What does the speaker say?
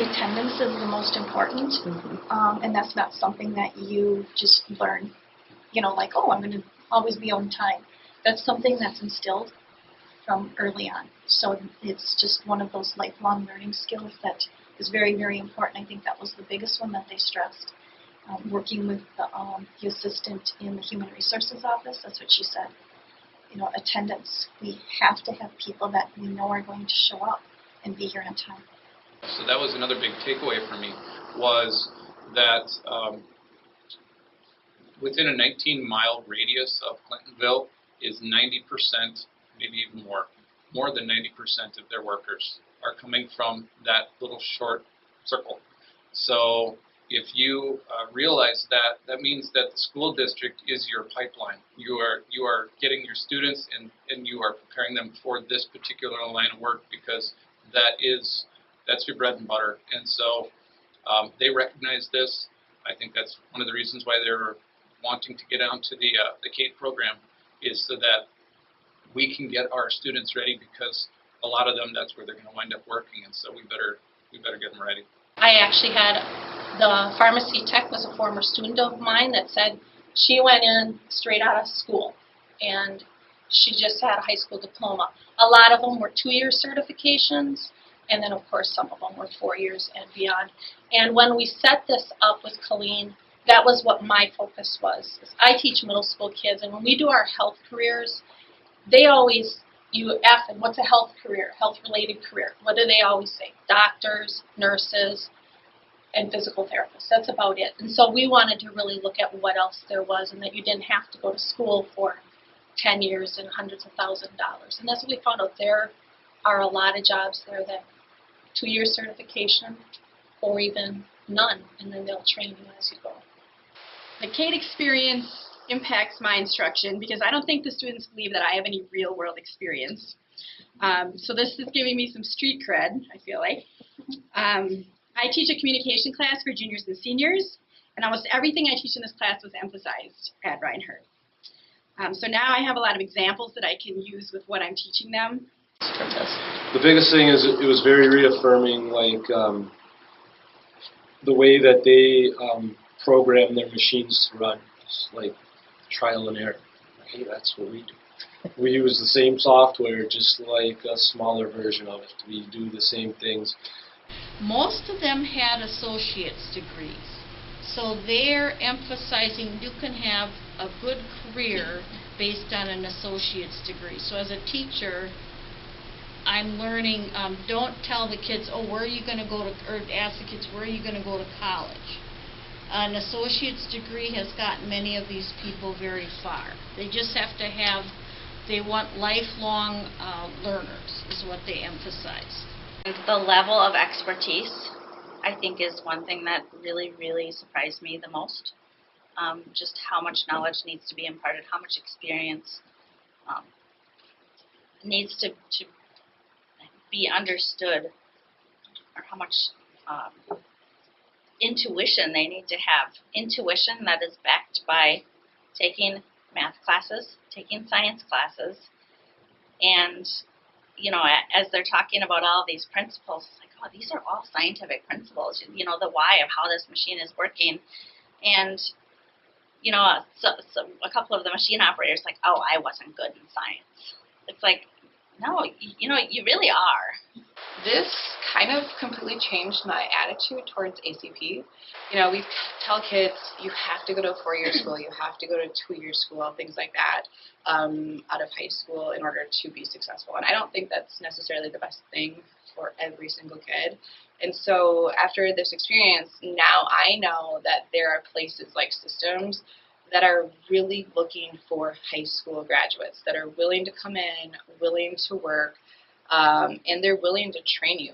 attendance is the most important, and that's not something that you just learn, like, oh, I'm going to always be on time. That's something that's instilled from early on. So it's just one of those lifelong learning skills that is very, very important. I think that was the biggest one that they stressed. Working with the assistant in the Human Resources office, that's what she said. Attendance. We have to have people that we know are going to show up and be here on time. So that was another big takeaway for me, was that within a 19-mile radius of Clintonville is 90%, maybe even more than 90% of their workers are coming from that little short circle. So if you realize that, that means that the school district is your pipeline. You are getting your students and you are preparing them for this particular line of work, because that's your bread and butter. And so they recognize this. I think that's one of the reasons why they're wanting to get onto the Cate program, is so that we can get our students ready, because a lot of them, that's where they're going to wind up working, and so we better get them ready. I actually had the pharmacy tech was a former student of mine that said she went in straight out of school, and she just had a high school diploma. A lot of them were 2-year certifications, and then of course some of them were 4 years and beyond. And when we set this up with Colleen, that was what my focus was. I teach middle school kids, and when we do our health careers, they always, you ask them, what's a health career, health-related career? What do they always say? Doctors, nurses, and physical therapists. That's about it. And so we wanted to really look at what else there was, and that you didn't have to go to school for 10 years and hundreds of thousands of dollars. And that's what we found out. There are a lot of jobs there that 2-year certification or even none, and then they'll train you as you go. The Cate experience impacts my instruction because I don't think the students believe that I have any real-world experience. So this is giving me some street cred, I feel like. I teach a communication class for juniors and seniors, and almost everything I teach in this class was emphasized at Reinhardt. So now I have a lot of examples that I can use with what I'm teaching them. The biggest thing is it was very reaffirming, like the way that they program their machines to run. It's like trial and error. Hey, that's what we do. We use the same software, just like a smaller version of it. We do the same things. Most of them had associate's degrees, so they're emphasizing you can have a good career based on an associate's degree. So as a teacher, I'm learning, don't tell the kids, oh, where are you going to go to, or ask the kids, where are you going to go to college? An associate's degree has gotten many of these people very far. They just have to have, they want lifelong learners is what they emphasize. The level of expertise, I think, is one thing that really, really surprised me the most. Just how much knowledge needs to be imparted, how much experience needs to be understood, or how much intuition they need to have. Intuition that is backed by taking math classes, taking science classes, and as they're talking about all these principles, it's like, oh, these are all scientific principles, the why of how this machine is working. And, so a couple of the machine operators like, oh, I wasn't good in science. It's like, no, you really are. This kind of completely changed my attitude towards ACP. We tell kids, you have to go to a 4-year school, you have to go to a 2-year school, things like that, out of high school in order to be successful. And I don't think that's necessarily the best thing for every single kid. And so after this experience, now I know that there are places like Systems that are really looking for high school graduates that are willing to come in, willing to work, and they're willing to train you.